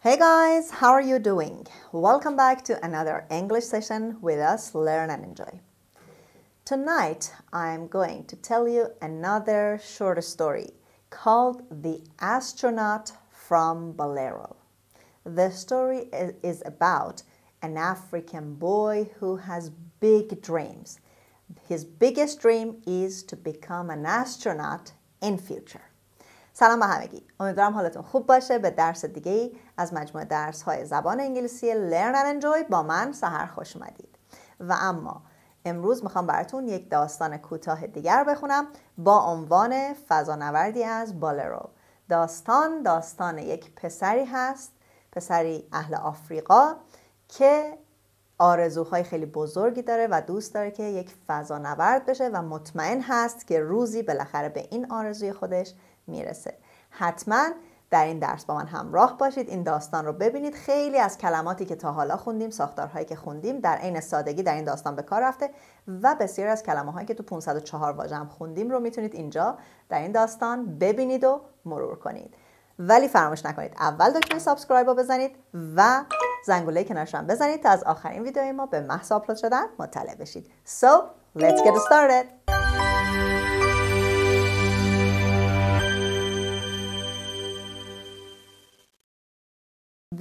Hey guys, how are you doing? Welcome back to another English session with us, Learn and Enjoy. Tonight, I'm going to tell you another short story called The Astronaut from Bolero. The story is about an African boy who has big dreams. His biggest dream is to become an astronaut in future. سلام به همگی. امیدوارم حالتون خوب باشه. به درس دیگه از مجموعه درس‌های زبان انگلیسی Learn and Enjoy با من سحر خوش اومدید. و اما امروز میخوام براتون یک داستان کوتاه دیگر بخونم با عنوان فضانوردی از بالرو. داستان یک پسری هست، پسری اهل آفریقا که آرزوهای خیلی بزرگی داره و دوست داره که یک فضانورد بشه و مطمئن هست که روزی بالاخره به این آرزوی خودش میرسه. حتما در این درس با من همراه باشید، این داستان رو ببینید. خیلی از کلماتی که تا حالا خوندیم، ساختارهایی که خوندیم در عین سادگی در این داستان به کار رفته و بسیاری از کلمه‌هایی که تو 504 واژه هم خوندیم رو میتونید اینجا در این داستان ببینید و مرور کنید. ولی فراموش نکنید اول دکمه سابسکرایب رو بزنید و زنگوله کنارش هم بزنید تا از آخرین ویدیوی ما به محض آپلود شدن مطلع بشید. So, let's get started.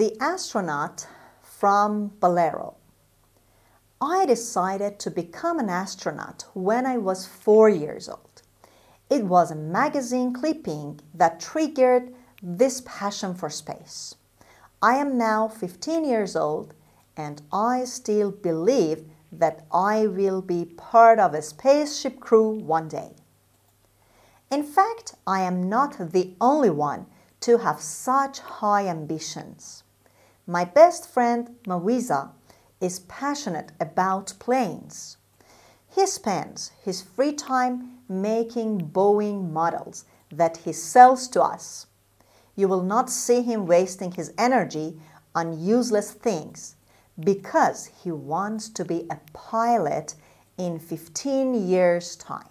The Astronaut from Bolero. I decided to become an astronaut when I was 4 years old. It was a magazine clipping that triggered this passion for space. I am now 15 years old and I still believe that I will be part of a spaceship crew one day. In fact, I am not the only one to have such high ambitions. My best friend Mawiza is passionate about planes. He spends his free time making Boeing models that he sells to us. You will not see him wasting his energy on useless things because he wants to be a pilot in 15 years' time.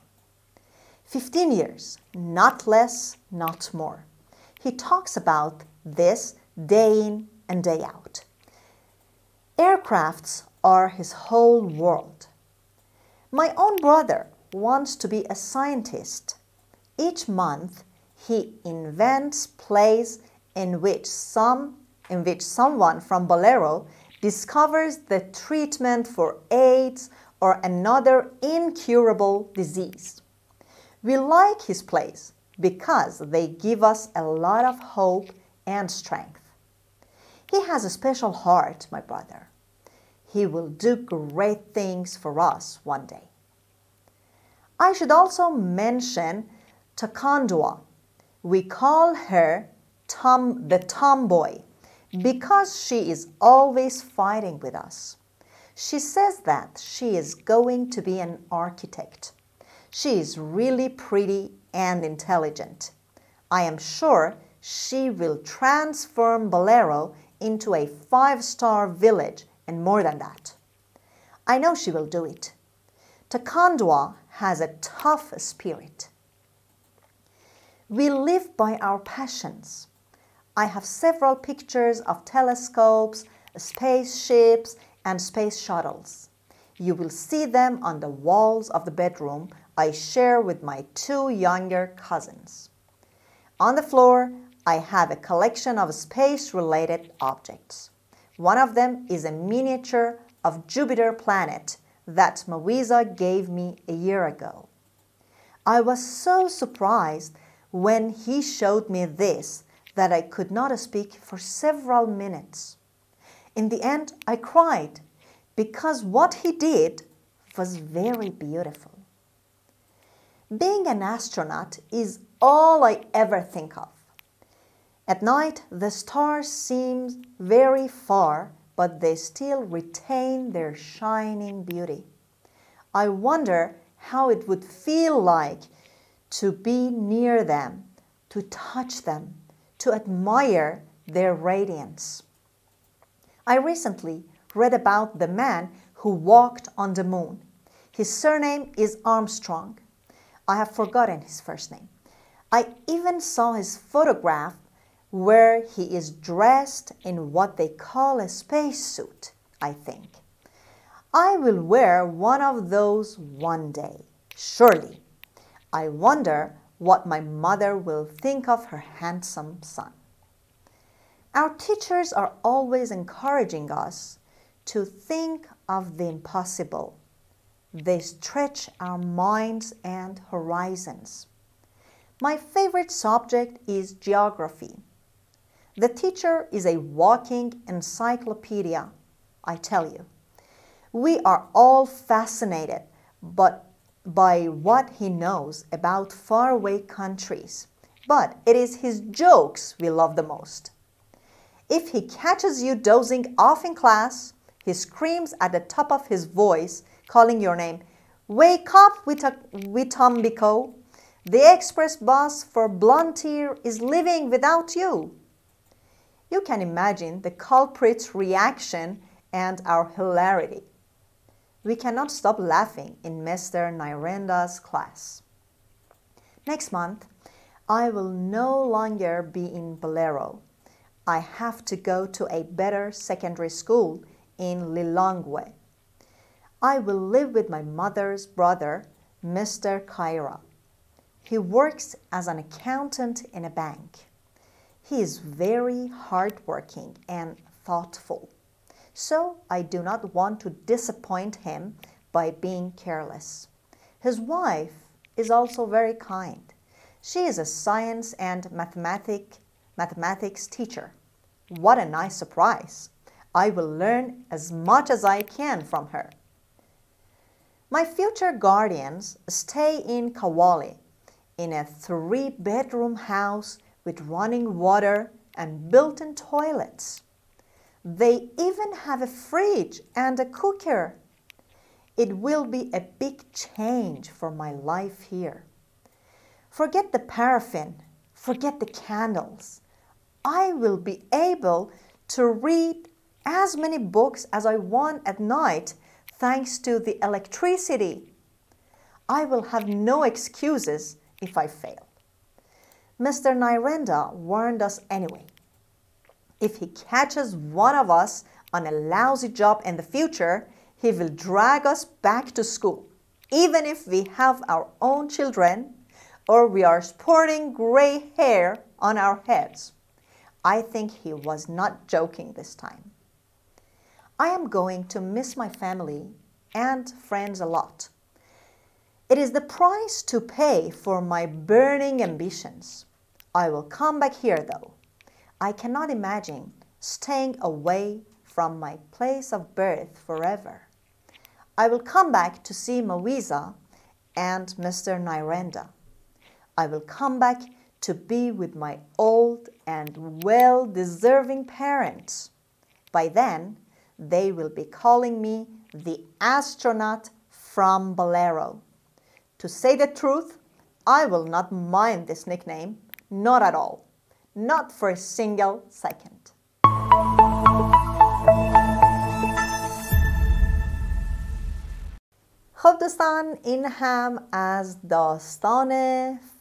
15 years, not less, not more. He talks about this day in and day out. Aircrafts are his whole world. My own brother wants to be a scientist. Each month, he invents plays in which someone from Bolero discovers the treatment for AIDS or another incurable disease. We like his plays because they give us a lot of hope and strength. He has a special heart, my brother. He will do great things for us one day. I should also mention Takandwa. We call her the tomboy because she is always fighting with us. She says that she is going to be an architect. She is really pretty and intelligent. I am sure she will transform Bolero into a 5-star village and more than that. I know she will do it. Takandwa has a tough spirit. We live by our passions. I have several pictures of telescopes, spaceships, and space shuttles. You will see them on the walls of the bedroom I share with my 2 younger cousins. On the floor, I have a collection of space-related objects. One of them is a miniature of Jupiter planet that Mawiza gave me a year ago. I was so surprised when he showed me this that I could not speak for several minutes. In the end, I cried because what he did was very beautiful. Being an astronaut is all I ever think of. At night, the stars seem very far, but they still retain their shining beauty. I wonder how it would feel like to be near them, to touch them, to admire their radiance. I recently read about the man who walked on the moon. His surname is Armstrong. I have forgotten his first name. I even saw his photograph where he is dressed in what they call a spacesuit, I think. I will wear one of those one day, surely. I wonder what my mother will think of her handsome son. Our teachers are always encouraging us to think of the impossible. They stretch our minds and horizons. My favorite subject is geography. The teacher is a walking encyclopedia, I tell you. We are all fascinated by what he knows about faraway countries, but it is his jokes we love the most. If he catches you dozing off in class, he screams at the top of his voice, calling your name, "Wake up, Witombiko! The express bus for Blantyre is leaving without you." You can imagine the culprit's reaction and our hilarity. We cannot stop laughing in Mr. Nyrenda's class. Next month, I will no longer be in Bolero. I have to go to a better secondary school in Lilongwe. I will live with my mother's brother, Mr. Kaira. He works as an accountant in a bank. He is very hardworking and thoughtful, so I do not want to disappoint him by being careless. His wife is also very kind. She is a science and mathematics teacher. What a nice surprise! I will learn as much as I can from her. My future guardians stay in Kawali, in a 3-bedroom house with running water and built-in toilets. They even have a fridge and a cooker. It will be a big change for my life here. Forget the paraffin, forget the candles. I will be able to read as many books as I want at night thanks to the electricity. I will have no excuses if I fail. Mr. Nyrenda warned us anyway. If he catches one of us on a lousy job in the future, he will drag us back to school, even if we have our own children or we are sporting gray hair on our heads. I think he was not joking this time. I am going to miss my family and friends a lot. It is the price to pay for my burning ambitions. I will come back here though. I cannot imagine staying away from my place of birth forever. I will come back to see Mawiza and Mr. Nyrenda. I will come back to be with my old and well-deserving parents. By then, they will be calling me the Astronaut From Bolero. To say the truth, I will not mind this nickname, not at all, not for a single second. خب دوستان، این هم از داستان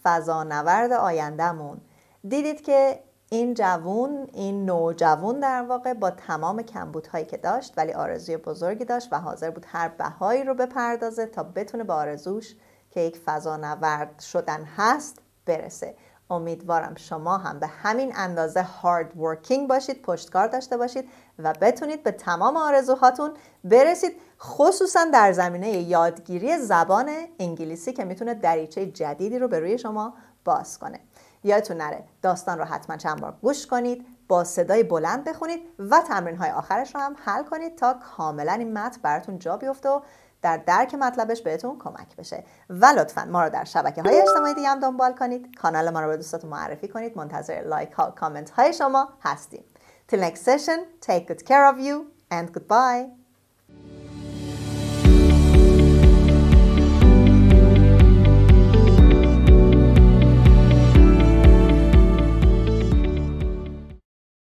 فضانورد آینده‌مون. دیدید که این نوجوان در واقع با تمام کمبودهایی که داشت ولی آرزوی بزرگی داشت و حاضر بود هر بهایی رو بپردازه تا بتونه به آرزوش که یک فضانورد شدن هست برسه. امیدوارم شما هم به همین اندازه هارد ورکینگ باشید، پشتکار داشته باشید و بتونید به تمام آرزوهاتون برسید، خصوصا در زمینه یادگیری زبان انگلیسی که میتونه دریچه جدیدی رو به روی شما باز کنه. یادتون نره داستان رو حتما چند بار گوش کنید، با صدای بلند بخونید و تمرین‌های آخرش رو هم حل کنید تا کاملا این متن براتون جا بیفته و در درک مطلبش بهتون کمک بشه. و لطفاً ما رو در شبکه‌های اجتماعی دیگه هم دنبال کنید، کانال ما رو به دوستاتون معرفی کنید. منتظر لایک ها، کامنت های شما هستیم. Till next session, take good care of you and goodbye.